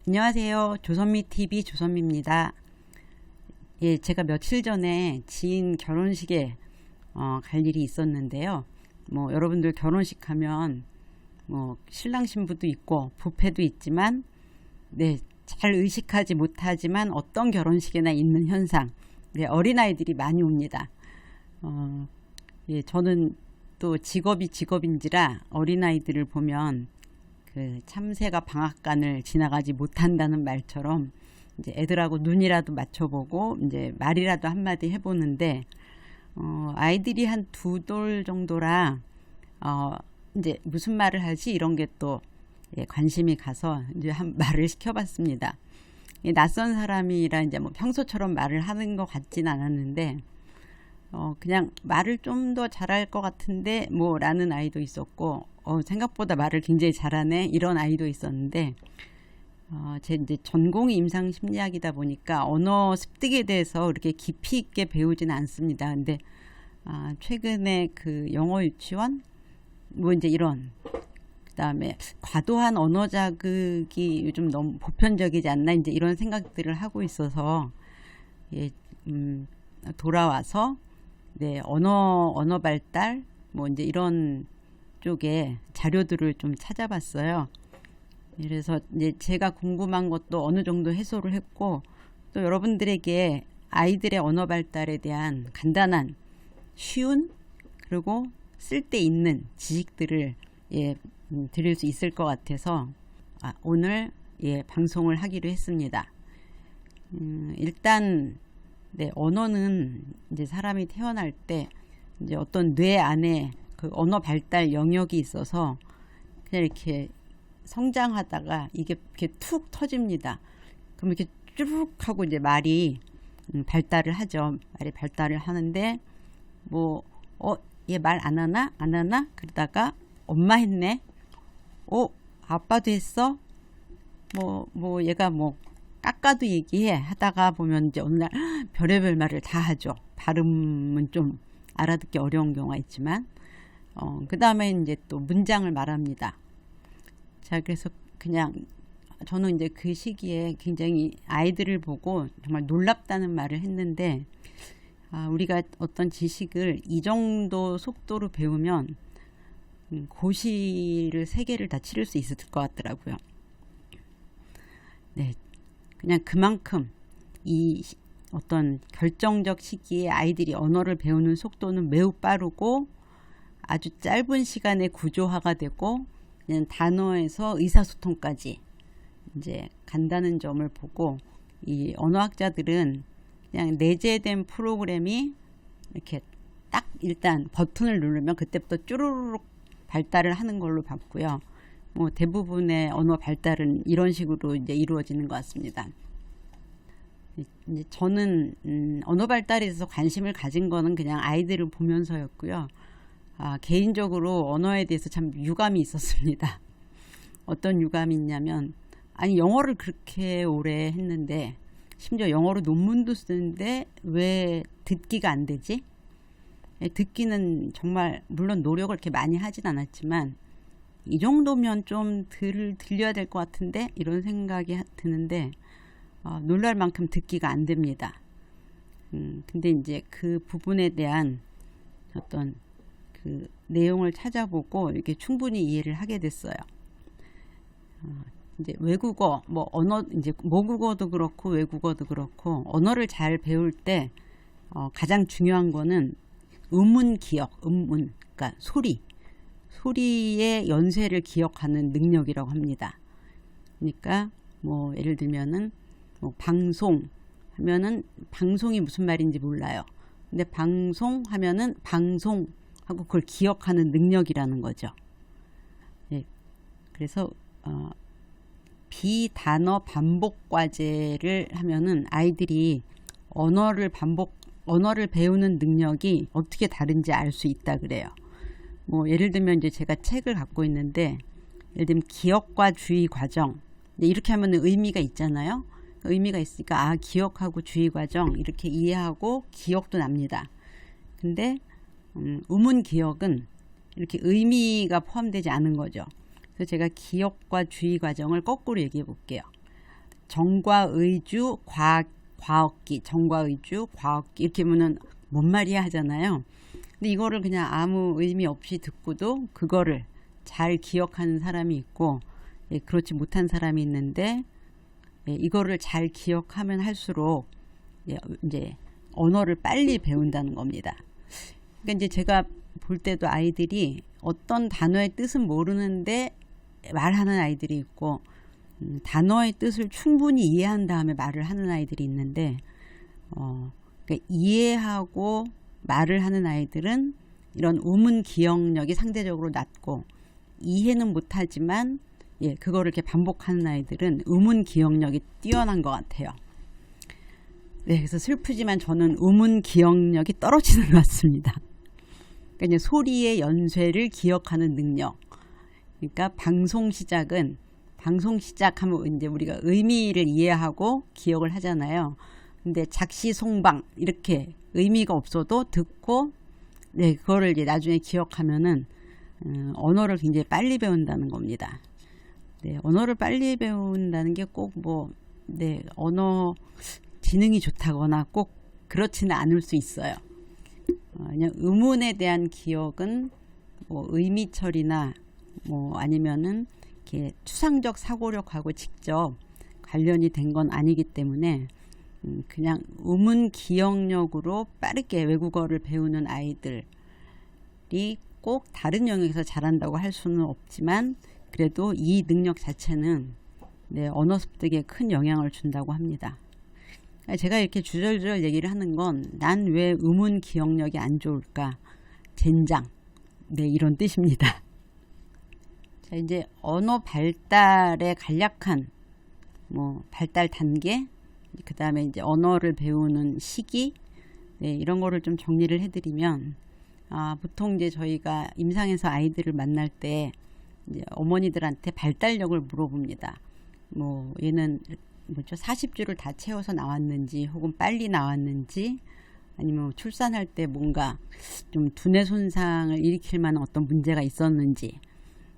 안녕하세요. 조선미TV 조선미입니다. 예, 제가 며칠 전에 지인 결혼식에 갈 일이 있었는데요. 여러분들 결혼식 하면 신랑 신부도 있고 부패도 있지만 잘 의식하지 못하지만 어떤 결혼식에나 있는 현상. 어린아이들이 많이 옵니다. 예, 저는 또 직업인지라 어린아이들을 보면 그 참새가 방앗간을 지나가지 못한다는 말처럼 이제 애들하고 눈이라도 맞춰보고 이제 말이라도 한마디 해보는데 아이들이 한 두 돌 정도라 이제 무슨 말을 하지 이런 게 또 관심이 가서 이제 한 말을 시켜봤습니다. 낯선 사람이라 이제 평소처럼 말을 하는 것 같진 않았는데 그냥 말을 좀 더 잘할 것 같은데 라는 아이도 있었고 생각보다 말을 굉장히 잘하네 이런 아이도 있었는데 제 이제 전공이 임상심리학이다 보니까 언어 습득에 대해서 그렇게 깊이 있게 배우지는 않습니다. 근데 최근에 그 영어 유치원 이제 이런 그다음에 과도한 언어 자극이 요즘 너무 보편적이지 않나 이제 이런 생각들을 하고 있어서 돌아와서 언어 발달 이제 이런 쪽에 자료들을 좀 찾아봤어요. 그래서 이제 제가 궁금한 것도 어느 정도 해소를 했고 또 여러분들에게 아이들의 언어 발달에 대한 간단한 쉬운 그리고 쓸데있는 지식들을 드릴 수 있을 것 같아서 오늘 방송을 하기로 했습니다. 일단 언어는 이제 사람이 태어날 때 이제 어떤 뇌 안에 그 언어 발달 영역이 있어서 그냥 이렇게 성장하다가 이게 이렇게 툭 터집니다. 그럼 이렇게 쭉 하고 이제 말이 발달을 하죠. 말이 발달을 하는데 얘 말 안 하나? 안 하나? 그러다가 엄마 했네. 아빠도 했어? 얘가 깎아도 얘기해 하다가 보면 이제 어느 날 별의별 말을 다 하죠. 발음은 좀 알아듣기 어려운 경우가 있지만 그 다음에 이제 또 문장을 말합니다. 자, 그래서 그냥 저는 이제 그 시기에 굉장히 아이들을 보고 정말 놀랍다는 말을 했는데 우리가 어떤 지식을 이 정도 속도로 배우면 고시를 3개를 다 치를 수 있을 것 같더라고요. 그냥 그만큼 이 어떤 결정적 시기에 아이들이 언어를 배우는 속도는 매우 빠르고 아주 짧은 시간에 구조화가 되고 그냥 단어에서 의사소통까지 이제 간다는 점을 보고 이 언어학자들은 그냥 내재된 프로그램이 이렇게 딱 일단 버튼을 누르면 그때부터 쭈루룩 발달을 하는 걸로 봤고요. 대부분의 언어 발달은 이런 식으로 이제 이루어지는 것 같습니다. 이제 저는 언어 발달에 대해서 관심을 가진 거는 그냥 아이들을 보면서였고요. 개인적으로 언어에 대해서 참 유감이 있었습니다. 어떤 유감이 있냐면 영어를 그렇게 오래 했는데 심지어 영어로 논문도 쓰는데 왜 듣기가 안 되지? 듣기는 정말 물론 노력을 그렇게 많이 하진 않았지만 이 정도면 좀 들려야 될 것 같은데 이런 생각이 드는데 놀랄 만큼 듣기가 안 됩니다. 근데 이제 그 부분에 대한 어떤 그 내용을 찾아보고 이렇게 충분히 이해를 하게 됐어요. 이제 외국어, 언어, 이제 모국어도 그렇고 외국어도 그렇고 언어를 잘 배울 때 가장 중요한 거는 음운 기억, 그러니까 소리의 연쇄를 기억하는 능력이라고 합니다. 그러니까 예를 들면은 방송 하면은 방송이 무슨 말인지 몰라요. 근데 방송 하면은 방송하고 그걸 기억하는 능력이라는 거죠. 그래서 비단어 반복 과제를 하면은 아이들이 언어를 배우는 능력이 어떻게 다른지 알 수 있다 그래요. 예를 들면 이제 제가 책을 갖고 있는데 예를 들면 기억과 주의 과정 이렇게 하면 의미가 있잖아요. 의미가 있으니까 기억하고 주의 과정 이렇게 이해하고 기억도 납니다. 근데 음운 기억은 이렇게 의미가 포함되지 않은 거죠. 그래서 제가 기억과 주의 과정을 거꾸로 얘기해 볼게요. 정과의주 과억기, 정과의주 과억기 이렇게 보면 뭔 말이야 하잖아요. 근데 이거를 그냥 아무 의미 없이 듣고도 그거를 잘 기억하는 사람이 있고, 예, 그렇지 못한 사람이 있는데, 예, 이거를 잘 기억하면 할수록, 예, 이제 언어를 빨리 배운다는 겁니다. 그러니까 이제 제가 볼 때도 아이들이 어떤 단어의 뜻은 모르는데 말하는 아이들이 있고, 단어의 뜻을 충분히 이해한 다음에 말을 하는 아이들이 있는데, 그러니까 이해하고 말을 하는 아이들은 이런 우문 기억력이 상대적으로 낮고, 이해는 못하지만, 예, 그거를 이렇게 반복하는 아이들은 우문 기억력이 뛰어난 것 같아요. 네, 그래서 슬프지만 저는 우문 기억력이 떨어지는 것 같습니다. 그러니까 이제 소리의 연쇄를 기억하는 능력. 그러니까 방송 시작하면 이제 우리가 의미를 이해하고 기억을 하잖아요. 근데 작시송방 이렇게 의미가 없어도 듣고, 네, 그거를 이제 나중에 기억하면은 언어를 굉장히 빨리 배운다는 겁니다. 네, 언어를 빨리 배운다는 게 꼭 네, 언어 지능이 좋다거나 꼭 그렇지는 않을 수 있어요. 그냥 의문에 대한 기억은 의미 처리나 아니면은 이렇게 추상적 사고력하고 직접 관련이 된 건 아니기 때문에 그냥 의문 기억력으로 빠르게 외국어를 배우는 아이들이 꼭 다른 영역에서 잘한다고 할 수는 없지만, 그래도 이 능력 자체는, 네, 언어 습득에 큰 영향을 준다고 합니다. 제가 이렇게 주절주절 얘기를 하는 건, 난 왜 의문 기억력이 안 좋을까? 젠장. 네, 이런 뜻입니다. 자, 이제 언어 발달의 간략한 발달 단계, 그 다음에 이제 언어를 배우는 시기, 네, 이런 거를 좀 정리를 해드리면, 보통 이제 저희가 임상에서 아이들을 만날 때 이제 어머니들한테 발달력을 물어봅니다. 얘는 40주를 다 채워서 나왔는지, 혹은 빨리 나왔는지, 아니면 출산할 때 뭔가 좀 두뇌 손상을 일으킬 만한 어떤 문제가 있었는지,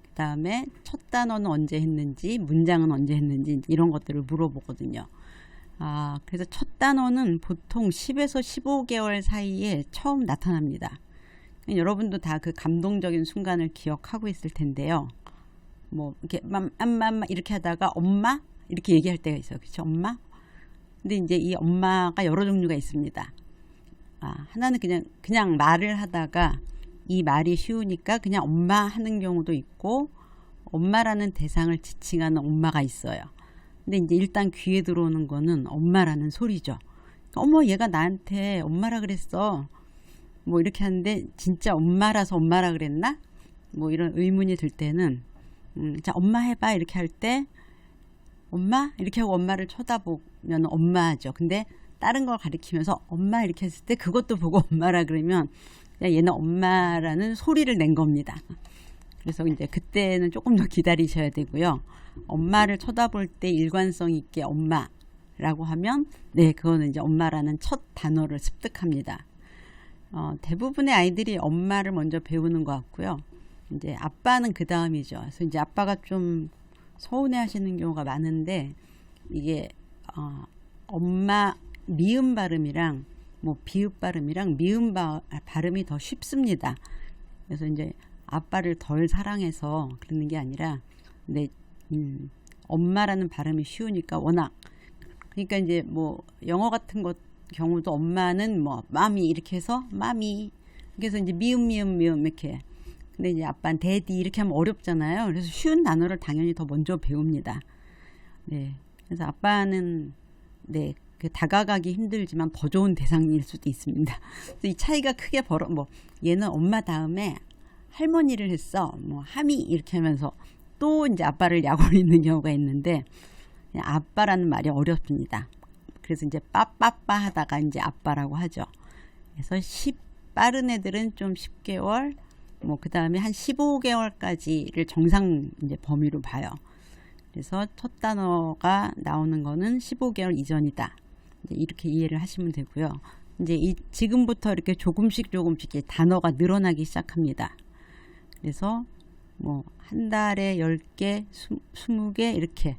그 다음에 첫 단어는 언제 했는지, 문장은 언제 했는지, 이런 것들을 물어보거든요. 그래서 첫 단어는 보통 10에서 15개월 사이에 처음 나타납니다. 여러분도 다 그 감동적인 순간을 기억하고 있을 텐데요. 이렇게 맘 이렇게 하다가 엄마 이렇게 얘기할 때가 있어요. 그렇죠? 엄마. 근데 이제 이 엄마가 여러 종류가 있습니다. 하나는 그냥 말을 하다가 이 말이 쉬우니까 그냥 엄마 하는 경우도 있고, 엄마라는 대상을 지칭하는 엄마가 있어요. 근데 이제 일단 귀에 들어오는 거는 엄마라는 소리죠. 어머, 얘가 나한테 엄마라 그랬어. 이렇게 하는데 진짜 엄마라서 엄마라 그랬나? 이런 의문이 들 때는 자, 엄마 해봐 이렇게 할 때, 엄마? 이렇게 하고 엄마를 쳐다보면 엄마죠. 근데 다른 걸 가리키면서 엄마 이렇게 했을 때 그것도 보고 엄마라 그러면, 야, 얘는 엄마라는 소리를 낸 겁니다. 그래서 이제 그때는 조금 더 기다리셔야 되고요. 엄마를 쳐다볼 때 일관성 있게 엄마라고 하면, 네, 그거는 이제 엄마라는 첫 단어를 습득합니다. 대부분의 아이들이 엄마를 먼저 배우는 것 같고요. 이제 아빠는 그 다음이죠. 그래서 이제 아빠가 좀 서운해 하시는 경우가 많은데, 이게 엄마 미음 발음이랑 비읍 발음이랑 미음 발음이 더 쉽습니다. 그래서 이제 아빠를 덜 사랑해서 그러는 게 아니라, 근데 엄마라는 발음이 쉬우니까 워낙, 그러니까 이제 영어 같은 경우도 엄마는 마미 이렇게 해서 마미, 그래서 이제 미음 이렇게. 근데 이제 아빠는 데디 이렇게 하면 어렵잖아요. 그래서 쉬운 단어를 당연히 더 먼저 배웁니다. 네, 그래서 아빠는, 네, 다가가기 힘들지만 더 좋은 대상일 수도 있습니다. 그래서 이 차이가 크게 얘는 엄마 다음에 할머니를 했어, 하미 이렇게 하면서 또 이제 아빠를 약올리는 경우가 있는데, 아빠라는 말이 어렵습니다. 그래서 이제 빠빠빠 하다가 이제 아빠라고 하죠. 그래서 빠른 애들은 좀 10개월, 그 다음에 한 15개월까지를 정상 이제 범위로 봐요. 그래서 첫 단어가 나오는 거는 15개월 이전이다. 이제 이렇게 이해를 하시면 되고요. 이제 지금부터 이렇게 조금씩 단어가 늘어나기 시작합니다. 그래서 한 달에 10개, 20개 이렇게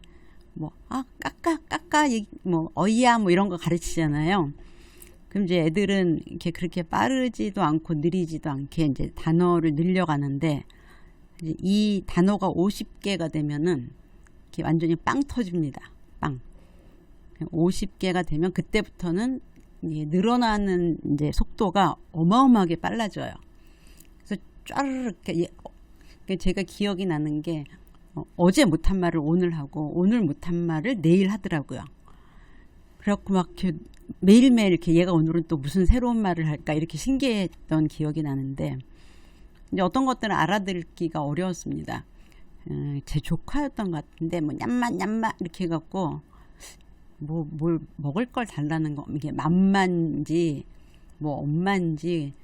까까, 어이야, 뭐 이런 거 가르치잖아요. 그럼 이제 애들은 이렇게 그렇게 빠르지도 않고 느리지도 않게 이제 단어를 늘려가는데, 이제 이 단어가 50개가 되면은 이렇게 완전히 빵 터집니다. 빵. 50개가 되면 그때부터는 늘어나는 이제 속도가 어마어마하게 빨라져요. 그래서 쫘르르 제가 기억이 나는 게 어제 못한 말을 오늘 하고 오늘 못한 말을 내일 하더라고요. 그래갖고 막 이렇게 매일매일 이렇게 얘가 오늘은 또 무슨 새로운 말을 할까 이렇게 신기했던 기억이 나는데, 이제 어떤 것들은 알아듣기가 어려웠습니다. 제 조카였던 것 같은데 냠마 이렇게 해갖고 뭘 먹을 걸 달라는 거, 이게 맘만지 엄만지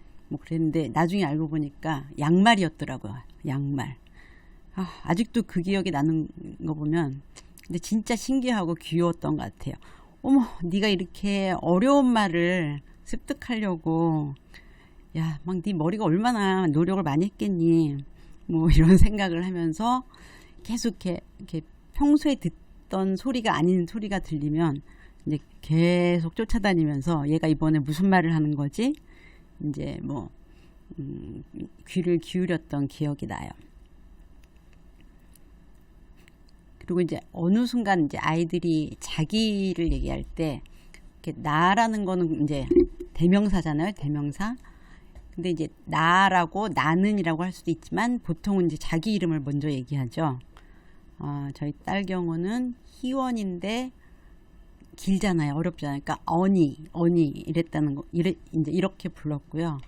그랬는데 나중에 알고 보니까 양말이었더라고요. 양말. 아직도 그 기억이 나는 거 보면 근데 진짜 신기하고 귀여웠던 것 같아요. 어머, 네가 이렇게 어려운 말을 습득하려고 막 네 머리가 얼마나 노력을 많이 했겠니, 이런 생각을 하면서 계속 이렇게 평소에 듣던 소리가 아닌 소리가 들리면 이제 계속 쫓아다니면서 얘가 이번에 무슨 말을 하는 거지 이제 귀를 기울였던 기억이 나요. 그리고 이제 어느 순간 이제 아이들이 자기를 얘기할 때 이렇게 나라는 거는 이제 대명사잖아요. 대명사. 근데 이제 나라고 나는이라고 할 수도 있지만 보통은 이제 자기 이름을 먼저 얘기하죠. 저희 딸 경우는 희원인데 길잖아요. 어렵잖아요. 그러니까 언니 이랬다는 거, 이제 이렇게 불렀고요.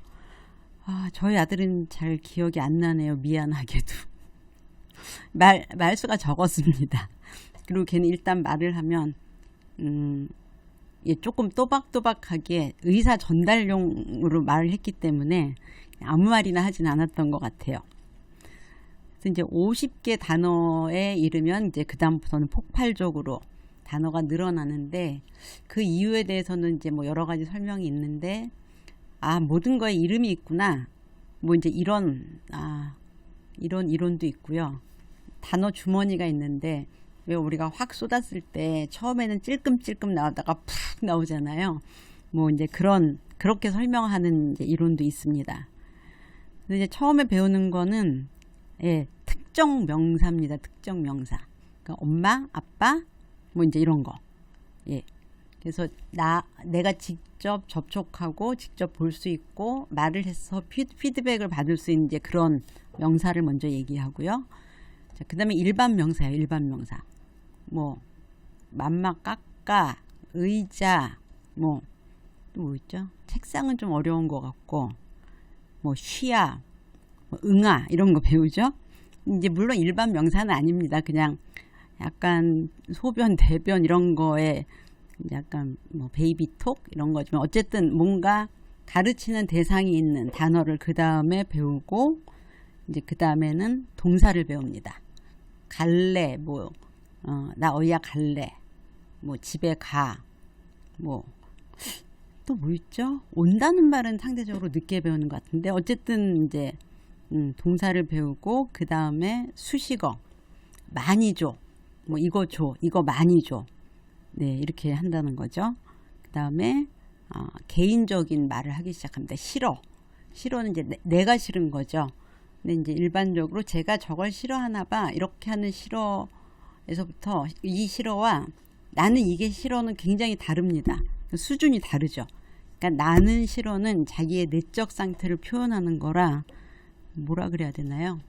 저희 아들은 잘 기억이 안 나네요. 미안하게도. 말수가 적었습니다. 그리고 걔는 일단 말을 하면 조금 또박또박하게 의사 전달용으로 말을 했기 때문에 아무 말이나 하진 않았던 것 같아요. 그래서 이제 50개 단어에 이르면 이제 그 다음부터는 폭발적으로 단어가 늘어나는데, 그 이유에 대해서는 이제 여러 가지 설명이 있는데, 모든 거에 이름이 있구나. 이제 이런 이론도 있고요. 단어 주머니가 있는데 왜 우리가 확 쏟았을 때 처음에는 찔끔찔끔 나오다가 푹 나오잖아요. 이제 그렇게 설명하는 이제 이론도 있습니다. 근데 이제 처음에 배우는 거는 특정 명사입니다. 특정 명사. 그러니까 엄마, 아빠, 이제 이런 거. 그래서 내가 직접 접촉하고 직접 볼 수 있고 말을 해서 피드백을 받을 수 있는 이제 그런 명사를 먼저 얘기하고요. 그 다음에 일반 명사예요. 일반 명사. 맘마, 까까, 의자, 또 뭐 있죠? 책상은 좀 어려운 것 같고, 쉬야, 응아 이런 거 배우죠. 이제 물론 일반 명사는 아닙니다. 그냥 약간 소변, 대변 이런 거에 약간 베이비톡 이런 거지만 어쨌든 뭔가 가르치는 대상이 있는 단어를 그 다음에 배우고, 이제 그 다음에는 동사를 배웁니다. 갈래, 나 어디야 갈래, 집에 가, 또 뭐 있죠? 온다는 말은 상대적으로 늦게 배우는 것 같은데, 어쨌든 이제 동사를 배우고 그 다음에 수식어, 많이 줘, 이거 줘, 이거 많이 줘, 이렇게 한다는 거죠. 그 다음에 개인적인 말을 하기 시작합니다. 싫어는 이제 내가 싫은 거죠. 근데 이제 일반적으로 제가 저걸 싫어하나 봐 이렇게 하는 싫어에서부터 이 싫어와 나는 이게 싫어는 굉장히 다릅니다. 수준이 다르죠. 그러니까 나는 싫어는 자기의 내적 상태를 표현하는 거라 뭐라 그래야 되나요?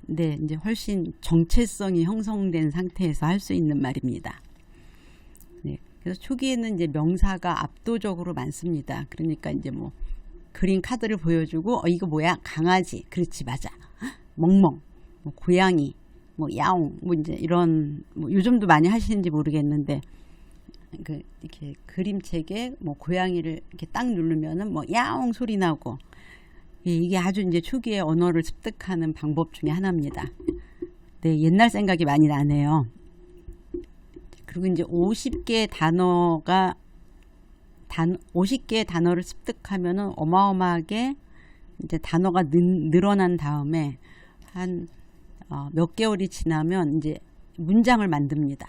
네, 이제 훨씬 정체성이 형성된 상태에서 할 수 있는 말입니다. 네, 그래서 초기에는 이제 명사가 압도적으로 많습니다. 그러니까 이제 그린 카드를 보여주고 이거 뭐야? 강아지. 그렇지, 맞아. 멍멍, 고양이, 야옹, 이제 이런 요즘도 많이 하시는지 모르겠는데 이렇게 그림책에 고양이를 이렇게 딱 누르면은 야옹 소리 나고, 이게 아주 이제 초기에 언어를 습득하는 방법 중에 하나입니다. 네, 옛날 생각이 많이 나네요. 그리고 이제 50개의 단어를 습득하면은 어마어마하게 이제 단어가 늘어난 다음에 한 몇 개월이 지나면 이제 문장을 만듭니다.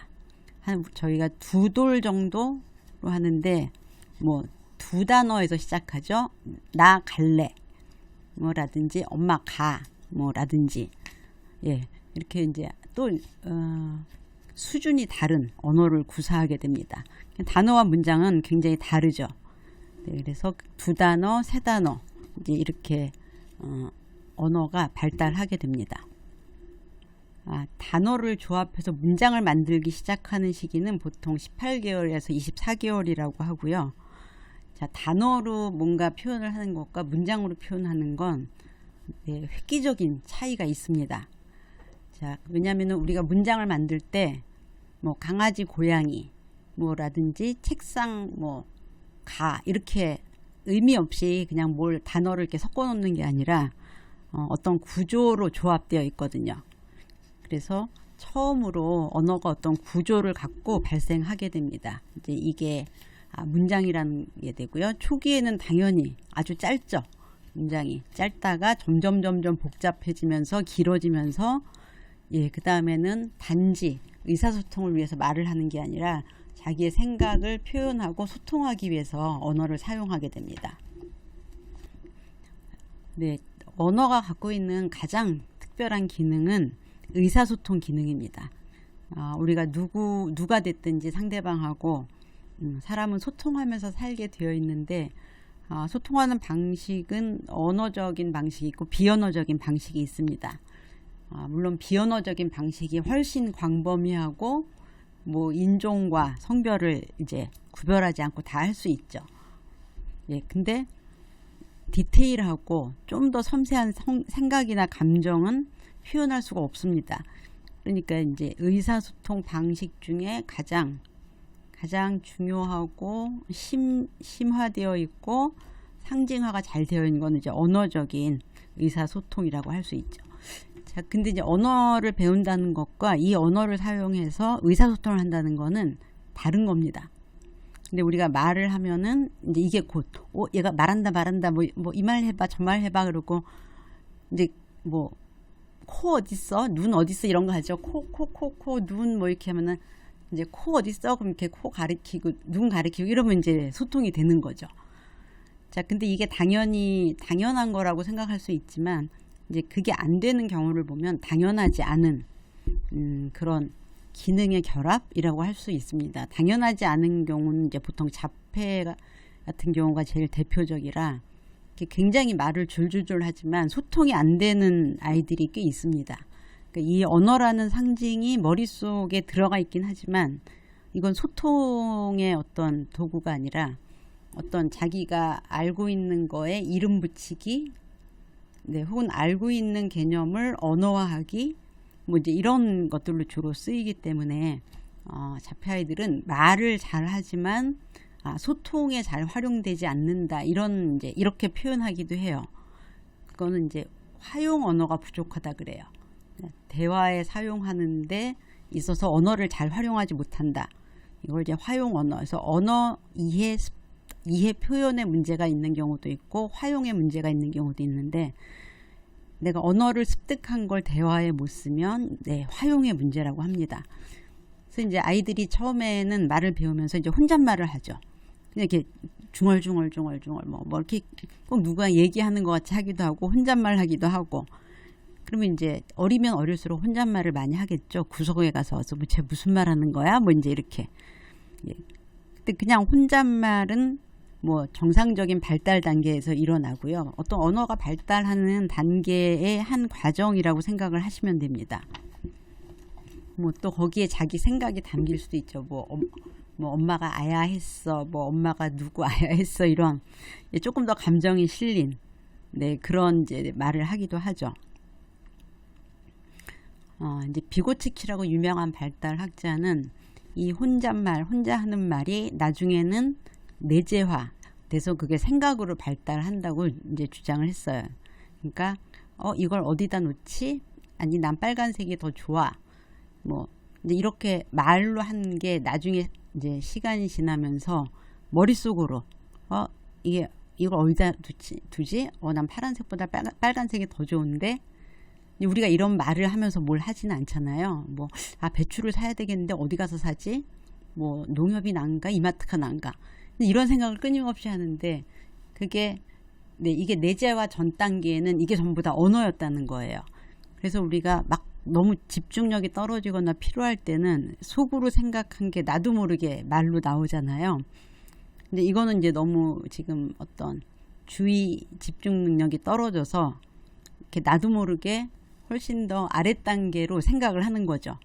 한 저희가 2돌 정도로 하는데 뭐 2단어에서 시작하죠. 나 갈래 뭐라든지 엄마 가 뭐라든지 예 이렇게 이제 또 수준이 다른 언어를 구사하게 됩니다. 단어와 문장은 굉장히 다르죠. 네, 그래서 2단어, 3단어 이제 이렇게 언어가 발달하게 됩니다. 단어를 조합해서 문장을 만들기 시작하는 시기는 보통 18개월에서 24개월이라고 하고요. 자, 단어로 뭔가 표현을 하는 것과 문장으로 표현하는 건 획기적인 차이가 있습니다. 자, 왜냐하면 우리가 문장을 만들 때 뭐 강아지, 고양이 뭐라든지 책상, 뭐 가 이렇게 의미 없이 그냥 뭘 단어를 이렇게 섞어 놓는 게 아니라 어떤 구조로 조합되어 있거든요. 그래서 처음으로 언어가 어떤 구조를 갖고 발생하게 됩니다. 이제 이게 문장이라는 게 되고요. 초기에는 당연히 아주 짧죠. 문장이 짧다가 점점 복잡해지면서 길어지면서 그 다음에는 단지 의사소통을 위해서 말을 하는 게 아니라 자기의 생각을 표현하고 소통하기 위해서 언어를 사용하게 됩니다. 네, 언어가 갖고 있는 가장 특별한 기능은 의사소통 기능입니다. 우리가 누가 됐든지 상대방하고 사람은 소통하면서 살게 되어 있는데 소통하는 방식은 언어적인 방식이 있고 비언어적인 방식이 있습니다. 물론 비언어적인 방식이 훨씬 광범위하고 뭐 인종과 성별을 이제 구별하지 않고 다 할 수 있죠. 예, 근데 디테일하고 좀 더 섬세한 생각이나 감정은 표현할 수가 없습니다. 그러니까 이제 의사소통 방식 중에 가장 중요하고 심화되어 있고 상징화가 잘 되어 있는 건 이제 언어적인 의사소통이라고 할 수 있죠. 자, 근데 이제 언어를 배운다는 것과 이 언어를 사용해서 의사소통을 한다는 거는 다른 겁니다. 근데 우리가 말을 하면은 이제 이게 곧 얘가 말한다 뭐 이 말 해봐 저 말 해봐 그러고 이제 뭐 코 어딨어 눈 어딨어 이런 거 하죠. 코 눈 뭐 이렇게 하면은 이제 코 어딨어 그럼 이렇게 코 가리키고 눈 가리키고 이러면 이제 소통이 되는 거죠. 자, 근데 이게 당연한 거라고 생각할 수 있지만 이제 그게 안 되는 경우를 보면 당연하지 않은 그런 기능의 결합이라고 할 수 있습니다. 당연하지 않은 경우는 이제 보통 자폐 같은 경우가 제일 대표적이라 굉장히 말을 줄줄줄 하지만 소통이 안 되는 아이들이 꽤 있습니다. 그러니까 이 언어라는 상징이 머릿속에 들어가 있긴 하지만 이건 소통의 어떤 도구가 아니라 어떤 자기가 알고 있는 거에 이름 붙이기, 네, 혹은 알고 있는 개념을 언어화하기, 뭐 이제 이런 것들로 주로 쓰이기 때문에 자폐 아이들은 말을 잘 하지만 소통에 잘 활용되지 않는다 이렇게 표현하기도 해요. 그거는 이제 화용 언어가 부족하다 그래요. 대화에 사용하는데 있어서 언어를 잘 활용하지 못한다. 이걸 이제 화용 언어에서 언어 이해 표현에 문제가 있는 경우도 있고 화용에 문제가 있는 경우도 있는데 내가 언어를 습득한 걸 대화에 못 쓰면 화용의 문제라고 합니다. 그래서 이제 아이들이 처음에는 말을 배우면서 이제 혼잣말을 하죠. 그냥 이렇게 중얼중얼 뭐 이렇게 꼭 누가 얘기하는 것 같이 하기도 하고 혼잣말 하기도 하고 그러면 이제 어리면 어릴수록 혼잣말을 많이 하겠죠. 구석에 가서 뭐 쟤 무슨 말 하는 거야? 뭐 이제 이렇게. 근데 그냥 혼잣말은 뭐 정상적인 발달 단계에서 일어나고요. 어떤 언어가 발달하는 단계의 한 과정이라고 생각을 하시면 됩니다. 뭐 또 거기에 자기 생각이 담길 수도 있죠. 뭐 엄마가 아야 했어. 뭐 엄마가 누구 아야 했어. 이런 조금 더 감정이 실린 그런 이제 말을 하기도 하죠. 이제 비고츠키라고 유명한 발달 학자는 이 혼자 하는 말이 나중에는 내재화 돼서 그게 생각으로 발달한다고 이제 주장을 했어요. 그러니까 이걸 어디다 놓지? 아니 난 빨간색이 더 좋아. 뭐 이제 이렇게 말로 한 게 나중에 이제 시간이 지나면서 머릿속으로 이걸 어디다 두지? 난 파란색보다 빨간색이 더 좋은데 우리가 이런 말을 하면서 뭘 하지는 않잖아요. 뭐, 아, 배추를 사야 되겠는데 어디 가서 사지? 뭐, 농협이 난가? 이마트가 난가? 이런 생각을 끊임없이 하는데, 그게, 네, 이게 내재화 전 단계에는 이게 전부 다 언어였다는 거예요. 그래서 우리가 막 너무 집중력이 떨어지거나 필요할 때는 속으로 생각한 게 나도 모르게 말로 나오잖아요. 근데 이거는 이제 너무 지금 어떤 주의 집중 능력이 떨어져서 이렇게 나도 모르게 훨씬 더 아랫 단계로 생각을 하는 거죠.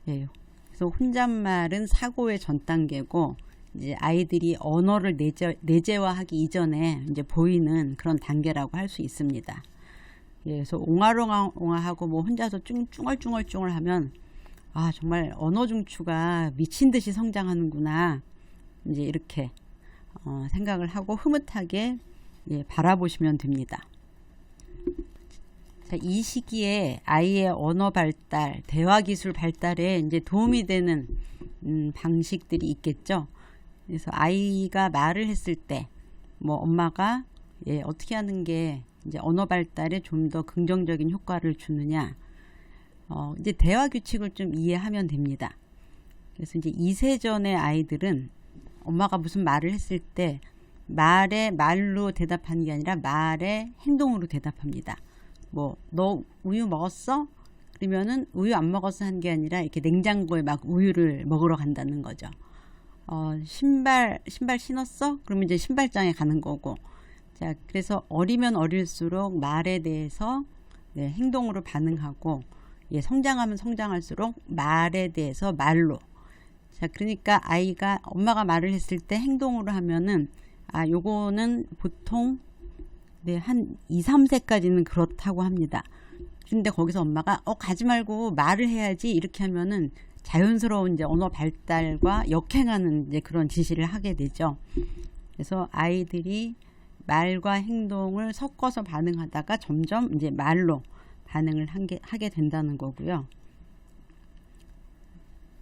예. 그래서 혼잣말은 사고의 전 단계고, 이제 아이들이 언어를 내재화하기 이전에 이제 보이는 그런 단계라고 할 수 있습니다. 예, 그래서 옹알옹알하고 뭐 혼자서 쭝얼쭝얼쭝얼 하면, 아, 정말 언어 중추가 미친 듯이 성장하는구나. 이제 이렇게 생각을 하고 흐뭇하게, 예, 바라보시면 됩니다. 자, 이 시기에 아이의 언어 발달, 대화 기술 발달에 이제 도움이 되는 방식들이 있겠죠. 그래서 아이가 말을 했을 때 뭐 엄마가, 예, 어떻게 하는 게 이제 언어 발달에 좀 더 긍정적인 효과를 주느냐, 이제 대화 규칙을 좀 이해하면 됩니다. 그래서 이제 2세 전의 아이들은 엄마가 무슨 말을 했을 때 말에 말로 대답하는 게 아니라 말에 행동으로 대답합니다. 뭐, 너 우유 먹었어? 그러면은 우유 안 먹었어 한 게 아니라 이렇게 냉장고에 막 우유를 먹으러 간다는 거죠. 신발 신었어? 그러면 이제 신발장에 가는 거고. 자, 그래서 어리면 어릴수록 말에 대해서, 네, 행동으로 반응하고, 예, 성장하면 성장할수록 말에 대해서 말로. 자, 그러니까 아이가 엄마가 말을 했을 때 행동으로 하면은, 아, 요거는 보통, 네, 한 2, 3세까지는 그렇다고 합니다. 근데 거기서 엄마가 가지 말고 말을 해야지 이렇게 하면은 자연스러운 이제 언어 발달과 역행하는 이제 그런 지시를 하게 되죠. 그래서 아이들이 말과 행동을 섞어서 반응하다가 점점 이제 말로 반응을 하게 된다는 거고요.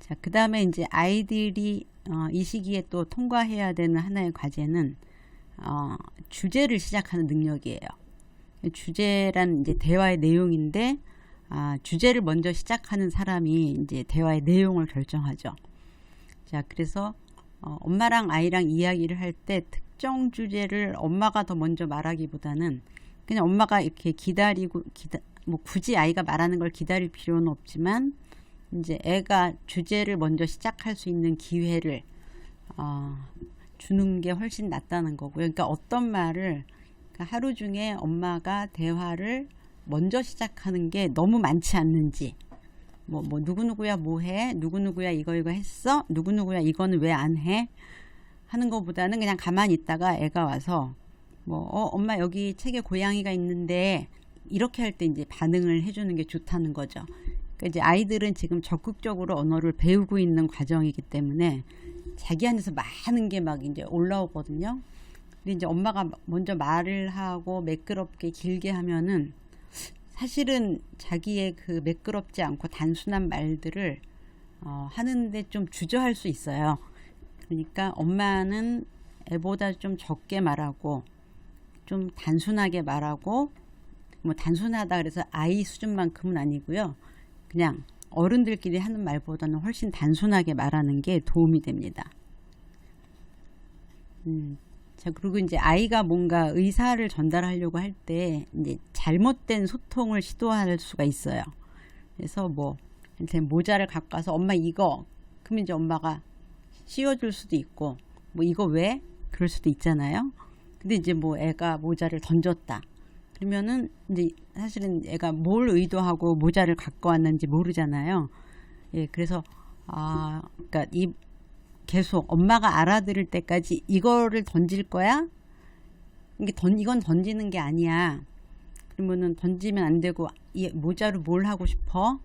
자, 그 다음에 이제 아이들이 이 시기에 또 통과해야 되는 하나의 과제는 주제를 시작하는 능력이에요. 주제란 이제 대화의 내용인데, 주제를 먼저 시작하는 사람이 이제 대화의 내용을 결정하죠. 자, 그래서 엄마랑 아이랑 이야기를 할 때 특정 주제를 엄마가 더 먼저 말하기보다는 그냥 엄마가 이렇게 뭐 굳이 아이가 말하는 걸 기다릴 필요는 없지만, 이제 애가 주제를 먼저 시작할 수 있는 기회를 주는 게 훨씬 낫다는 거고요. 그러니까 어떤 말을, 그러니까 하루 중에 엄마가 대화를 먼저 시작하는 게 너무 많지 않는지, 뭐 누구누구야 뭐해, 누구누구야 이거 했어, 누구누구야 이거는 왜 안 해 하는 것보다는 그냥 가만히 있다가 애가 와서 뭐 엄마 여기 책에 고양이가 있는데 이렇게 할 때 이제 반응을 해주는 게 좋다는 거죠. 그러니까 이제 아이들은 지금 적극적으로 언어를 배우고 있는 과정이기 때문에 자기 안에서 많은 게 막 이제 올라오거든요. 근데 이제 엄마가 먼저 말을 하고 매끄럽게 길게 하면은 사실은 자기의 그 매끄럽지 않고 단순한 말들을 하는데 좀 주저할 수 있어요. 그러니까 엄마는 애보다 좀 적게 말하고 좀 단순하게 말하고, 뭐 단순하다 그래서 아이 수준만큼은 아니고요. 그냥 어른들끼리 하는 말보다는 훨씬 단순하게 말하는 게 도움이 됩니다. 자, 그리고 이제 아이가 뭔가 의사를 전달하려고 할 때 이제 잘못된 소통을 시도할 수가 있어요. 그래서 뭐 모자를 갖고 와서 엄마 이거, 그러면 이제 엄마가 씌워줄 수도 있고, 뭐 이거 왜? 그럴 수도 있잖아요. 근데 이제 뭐 애가 모자를 던졌다. 그러면은 이제 사실은 애가 뭘 의도하고 모자를 갖고 왔는지 모르잖아요. 예, 그래서 그러니까 계속 엄마가 알아들을 때까지 이거를 던질 거야? 이건 던지는 게 아니야. 그러면은 던지면 안 되고, 이 모자로 뭘 하고 싶어?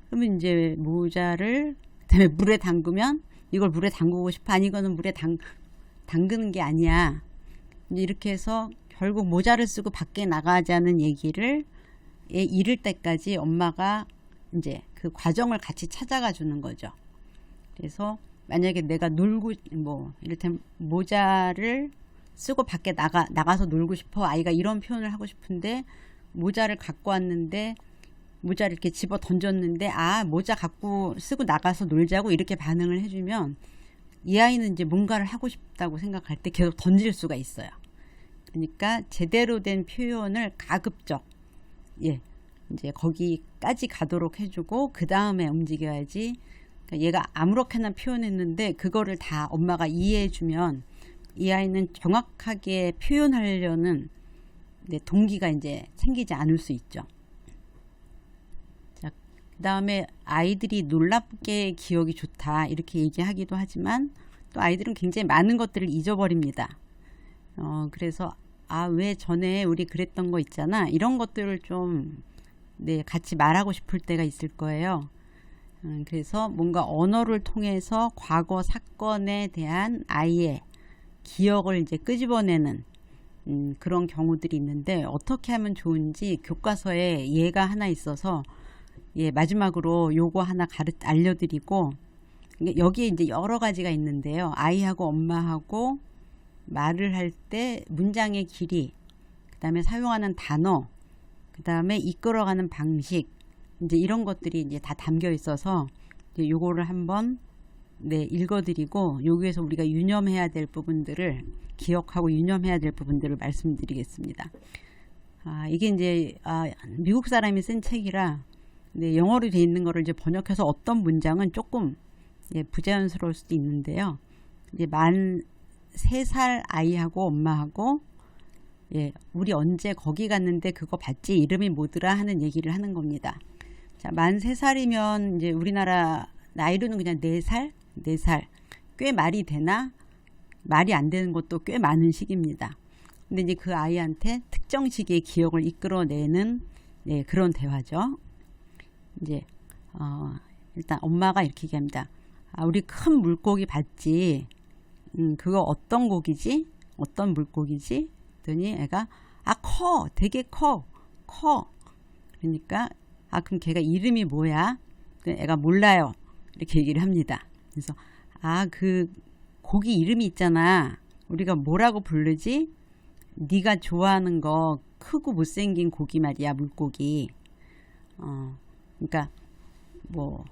그러면 이제 모자를 그다음에 물에 담그면 이걸 물에 담그고 싶어? 아니, 이거는 물에 담그는 게 아니야. 이제 이렇게 해서 결국 모자를 쓰고 밖에 나가자는 얘기를 이를 때까지 엄마가 이제 그 과정을 같이 찾아가 주는 거죠. 그래서 만약에 내가 이를테면 모자를 쓰고 밖에 나가서 놀고 싶어. 아이가 이런 표현을 하고 싶은데 모자를 갖고 왔는데 모자를 이렇게 집어 던졌는데 아 모자 갖고 쓰고 나가서 놀자고 이렇게 반응을 해주면 이 아이는 이제 뭔가를 하고 싶다고 생각할 때 계속 던질 수가 있어요. 그러니까 제대로 된 표현을 가급적 이제 거기까지 가도록 해주고 그 다음에 움직여야지. 그러니까 얘가 아무렇게나 표현했는데 그거를 다 엄마가 이해해주면 이 아이는 정확하게 표현하려는 동기가 이제 생기지 않을 수 있죠. 자, 그 다음에 아이들이 놀랍게 기억이 좋다 이렇게 얘기하기도 하지만 또 아이들은 굉장히 많은 것들을 잊어버립니다. 그래서 왜 전에 우리 그랬던 거 있잖아 이런 것들을 좀 같이 말하고 싶을 때가 있을 거예요. 그래서 뭔가 언어를 통해서 과거 사건에 대한 아이의 기억을 이제 끄집어내는 그런 경우들이 있는데 어떻게 하면 좋은지 교과서에 예가 하나 있어서 마지막으로 요거 하나 알려드리고 여기에 이제 여러 가지가 있는데요. 아이하고 엄마하고 말을 할 때 문장의 길이, 그 다음에 사용하는 단어, 그 다음에 이끌어가는 방식, 이제 이런 것들이 이제 다 담겨 있어서 요거를 한번 읽어드리고 여기에서 우리가 유념해야 될 부분들을 기억하고 유념해야 될 부분들을 말씀드리겠습니다. 이게 이제 미국 사람이 쓴 책이라 영어로 돼 있는 거를 이제 번역해서 어떤 문장은 조금 부자연스러울 수도 있는데요. 이제 만 3살 아이하고 엄마하고 우리 언제 거기 갔는데 그거 봤지? 이름이 뭐더라? 하는 얘기를 하는 겁니다. 자, 만 3살이면 이제 우리나라 나이로는 그냥 4살? 4살. 꽤 말이 되나? 말이 안 되는 것도 꽤 많은 시기입니다. 근데 이제 그 아이한테 특정 시기의 기억을 이끌어내는 그런 대화죠. 이제 일단 엄마가 이렇게 얘기합니다. 우리 큰 물고기 봤지? 그거 어떤 고기지? 어떤 물고기지? 그랬더니 애가 커, 되게 커. 그러니까 그럼 걔가 이름이 뭐야? 애가 몰라요. 이렇게 얘기를 합니다. 그래서 그 고기 이름이 있잖아. 우리가 뭐라고 부르지? 네가 좋아하는 거 크고 못생긴 고기 말이야, 물고기. 그러니까 뭐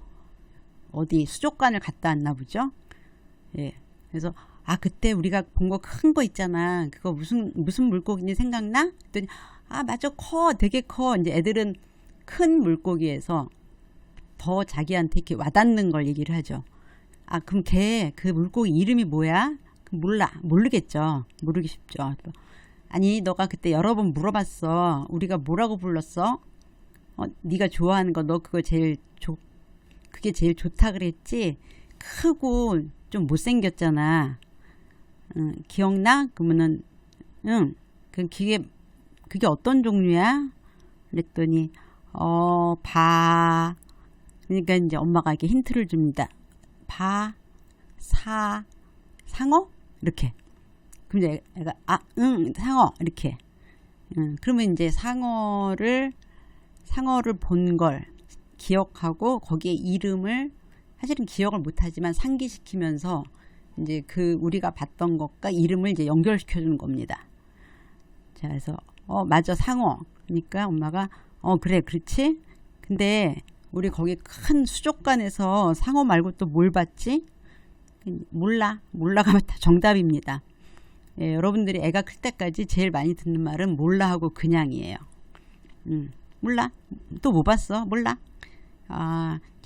어디 수족관을 갔다 왔나 보죠. 그래서 그때 우리가 본 거 큰 거 있잖아. 그거 무슨 물고기인지 생각나? 그랬더니 맞아, 되게 커. 이제 애들은 큰 물고기에서 더 자기한테 이렇게 와닿는 걸 얘기를 하죠. 그럼 그 물고기 이름이 뭐야? 모르겠죠. 모르기 쉽죠. 아니, 너가 그때 여러 번 물어봤어. 우리가 뭐라고 불렀어? 네가 좋아하는 거, 너 그거 그게 제일 좋다 그랬지? 크고 좀 못생겼잖아. 기억나? 그러면은 그게 어떤 종류야? 그랬더니 그러니까 이제 엄마가 이렇게 힌트를 줍니다. 상어? 이렇게. 그럼 이제 애가 상어 이렇게. 그러면 이제 상어를 본 걸 기억하고 거기에 이름을 사실은 기억을 못하지만 상기시키면서 이제 우리가 봤던 것과 이름을 이제 연결시켜 주는 겁니다. 자, 그래서 맞아, 상어. 그러니까 엄마가 그래, 그렇지. 근데 우리 거기 큰 수족관에서 상어 말고 또 뭘 봤지? 몰라가 정답입니다. 여러분들이 애가 클 때까지 제일 많이 듣는 말은 몰라 하고 그냥이에요. 몰라. 또 뭐 봤어? 몰라.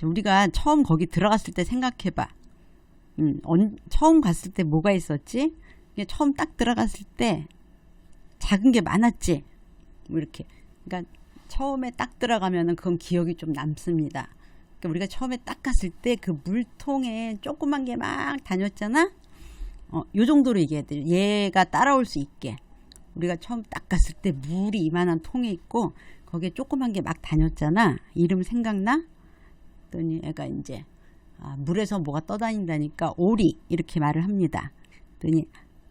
우리가 처음 거기 들어갔을 때 생각해봐. 처음 갔을 때 뭐가 있었지? 처음 딱 들어갔을 때 작은 게 많았지. 뭐 이렇게. 그러니까 처음에 딱 들어가면은 그건 기억이 좀 남습니다. 그러니까 우리가 처음에 딱 갔을 때 그 물통에 조그만 게 막 다녔잖아. 요 정도로 얘기해야 돼. 얘가 따라올 수 있게. 우리가 처음 딱 갔을 때 물이 이만한 통에 있고 거기에 조그만 게 막 다녔잖아. 이름 생각나? 그랬더니 애가 이제 물에서 뭐가 떠다닌다니까 오리 이렇게 말을 합니다. 그랬더니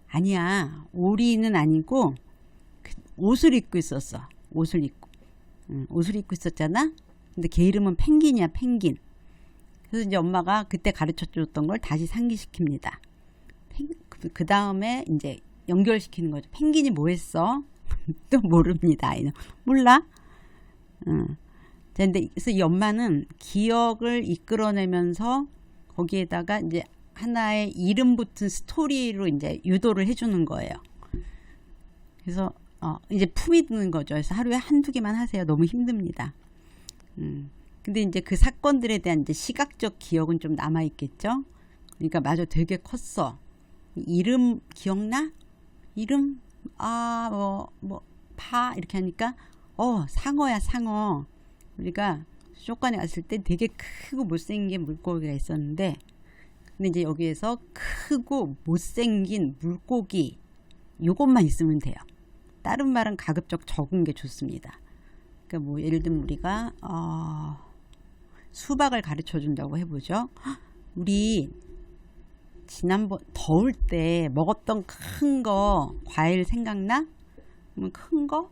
아니야, 오리는 아니고 옷을 입고 있었어. 옷을 입고 있었잖아. 근데 걔 이름은 펭귄이야, 펭귄. 그래서 이제 엄마가 그때 가르쳐 줬던 걸 다시 상기시킵니다. 그 다음에 이제 연결시키는 거죠. 펭귄이 뭐 했어? 또 모릅니다. 아이는 몰라. 그래서 이 엄마는 기억을 이끌어내면서 거기에다가 이제 하나의 이름 붙은 스토리로 이제 유도를 해주는 거예요. 그래서 이제 품이 드는 거죠. 그래서 하루에 한두 개만 하세요. 너무 힘듭니다. 근데 이제 그 사건들에 대한 이제 시각적 기억은 좀 남아 있겠죠. 그러니까 맞아, 되게 컸어. 이름 기억나? 이름 파 이렇게 하니까 상어야, 상어. 우리가 수족관에 갔을 때 되게 크고 못생긴 물고기가 있었는데, 근데 이제 여기에서 크고 못생긴 물고기 요것만 있으면 돼요. 다른 말은 가급적 적은 게 좋습니다. 그러니까 뭐 예를 들면 우리가 수박을 가르쳐 준다고 해보죠. 우리 지난번 더울 때 먹었던 큰 거 과일 생각나? 그러면 큰 거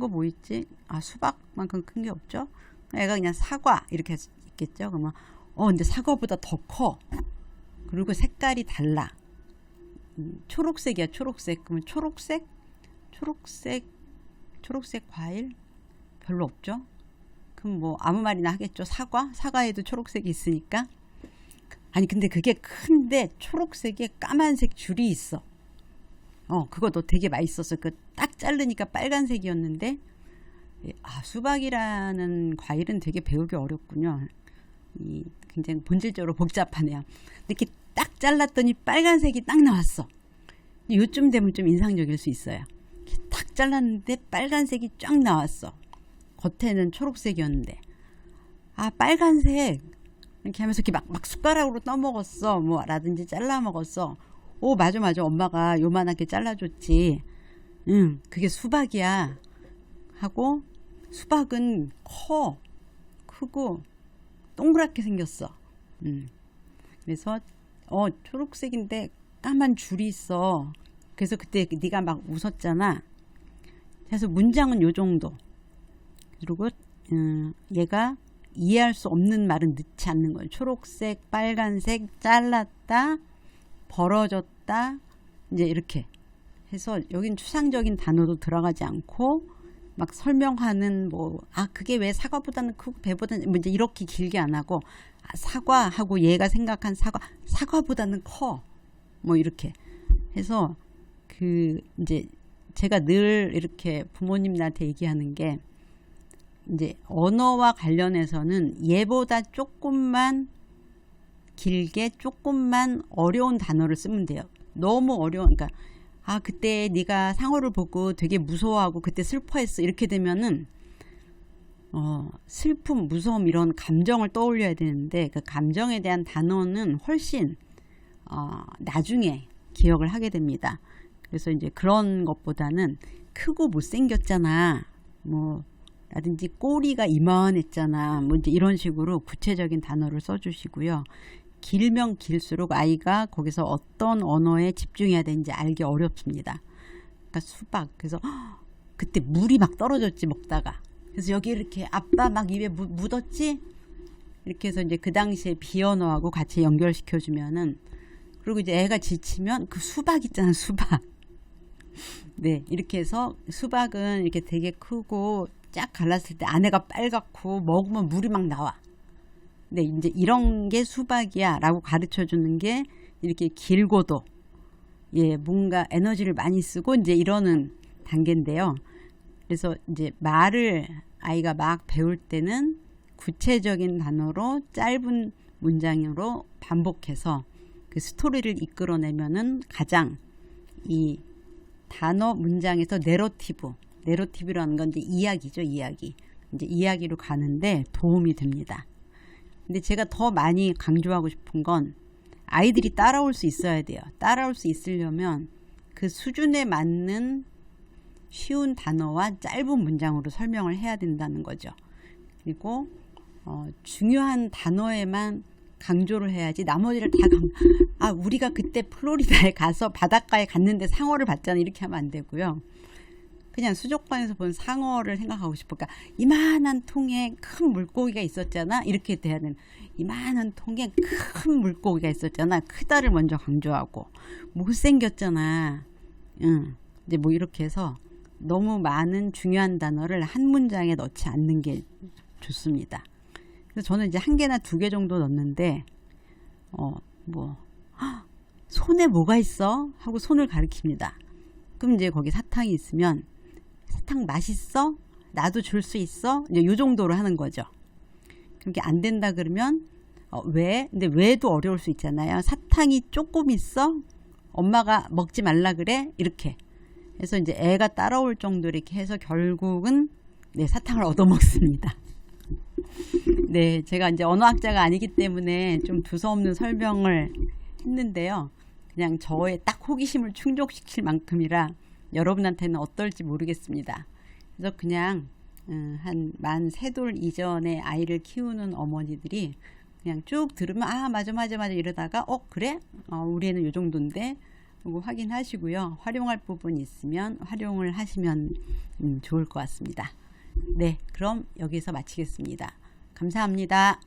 뭐 있지? 수박만큼 큰 게 없죠? 애가 그냥 사과 이렇게 있겠죠? 그러면 근데 사과보다 더 커. 그리고 색깔이 달라. 초록색이야, 초록색. 그러면 초록색 과일 별로 없죠? 그럼 뭐 아무 말이나 하겠죠. 사과에도 초록색이 있으니까. 아니 근데 그게 큰데 초록색에 까만색 줄이 있어. 그것도 되게 맛있었어. 그 딱 자르니까 빨간색이었는데. 수박이라는 과일은 되게 배우기 어렵군요. 굉장히 본질적으로 복잡하네요. 이렇게 딱 잘랐더니 빨간색이 딱 나왔어. 요쯤 되면 좀 인상적일 수 있어요. 딱 잘랐는데 빨간색이 쫙 나왔어. 겉에는 초록색이었는데. 빨간색. 이렇게 하면서 이렇게 막 숟가락으로 떠먹었어. 라든지 잘라 먹었어. 맞아. 엄마가 요만하게 잘라줬지. 그게 수박이야. 하고, 수박은 크고, 동그랗게 생겼어. 그래서, 초록색인데 까만 줄이 있어. 그래서 그때 네가 막 웃었잖아. 그래서 문장은 요 정도. 그리고, 얘가 이해할 수 없는 말은 넣지 않는 거예요. 초록색, 빨간색, 잘랐다, 벌어졌다, 이제 이렇게 해서 여긴 추상적인 단어도 들어가지 않고 막 설명하는 그게 왜 사과보다는 크고 배보다는 이제 이렇게 길게 안 하고 사과하고 얘가 생각한 사과보다는 커. 이렇게 해서 이제 제가 늘 이렇게 부모님들한테 얘기하는 게 이제 언어와 관련해서는 얘보다 조금만 길게 조금만 어려운 단어를 쓰면 돼요. 너무 어려운, 그러니까 그때 네가 상어를 보고 되게 무서워하고 그때 슬퍼했어 이렇게 되면은 슬픔, 무서움 이런 감정을 떠올려야 되는데 그 감정에 대한 단어는 훨씬 나중에 기억을 하게 됩니다. 그래서 이제 그런 것보다는 크고 못생겼잖아 라든지 꼬리가 이만했잖아 이제 이런 식으로 구체적인 단어를 써주시고요. 길면 길수록 아이가 거기서 어떤 언어에 집중해야 되는지 알기 어렵습니다. 그러니까 수박, 그래서 그때 물이 막 떨어졌지 먹다가. 그래서 여기 이렇게 아빠 막 입에 묻었지? 이렇게 해서 이제 그 당시에 비언어하고 같이 연결시켜주면은, 그리고 이제 애가 지치면 그 수박 있잖아, 수박. 네, 이렇게 해서 수박은 이렇게 되게 크고 쫙 갈랐을 때 안에가 빨갛고 먹으면 물이 막 나와. 네, 이제 이런 게 수박이야 라고 가르쳐 주는 게 이렇게 길고도 뭔가 에너지를 많이 쓰고 이제 이러는 단계인데요. 그래서 이제 말을 아이가 막 배울 때는 구체적인 단어로 짧은 문장으로 반복해서 그 스토리를 이끌어내면은 가장 이 단어 문장에서 내러티브라는 건 이제 이야기죠, 이야기. 이제 이야기로 가는데 도움이 됩니다. 근데 제가 더 많이 강조하고 싶은 건 아이들이 따라올 수 있어야 돼요. 따라올 수 있으려면 그 수준에 맞는 쉬운 단어와 짧은 문장으로 설명을 해야 된다는 거죠. 그리고 중요한 단어에만 강조를 해야지 나머지를 다 우리가 그때 플로리다에 가서 바닷가에 갔는데 상어를 봤잖아 이렇게 하면 안 되고요. 그냥 수족관에서 본 상어를 생각하고 싶어. 그러니까 이만한 통에 큰 물고기가 있었잖아 이렇게 돼야 되는. 이만한 통에 큰 물고기가 있었잖아. 크다를 먼저 강조하고 못생겼잖아. 이제 이렇게 해서 너무 많은 중요한 단어를 한 문장에 넣지 않는 게 좋습니다. 그래서 저는 이제 1개나 2개 정도 넣는데 뭐 손에 뭐가 있어? 하고 손을 가리킵니다. 그럼 이제 거기 사탕이 있으면 사탕 맛있어? 나도 줄 수 있어? 이제 요 정도로 하는 거죠. 그렇게 안 된다 그러면 왜? 근데 왜도 어려울 수 있잖아요. 사탕이 조금 있어? 엄마가 먹지 말라 그래? 이렇게 해서 이제 애가 따라올 정도로 이렇게 해서 결국은 네, 사탕을 얻어먹습니다. 네, 제가 이제 언어학자가 아니기 때문에 좀 두서없는 설명을 했는데요. 그냥 저의 딱 호기심을 충족시킬 만큼이라 여러분한테는 어떨지 모르겠습니다. 그래서 그냥 한 만 3돌 이전에 아이를 키우는 어머니들이 그냥 쭉 들으면 맞아 이러다가 그래? 우리 애는 요 정도인데 하고 확인하시고요. 활용할 부분이 있으면 활용을 하시면 좋을 것 같습니다. 네, 그럼 여기서 마치겠습니다. 감사합니다.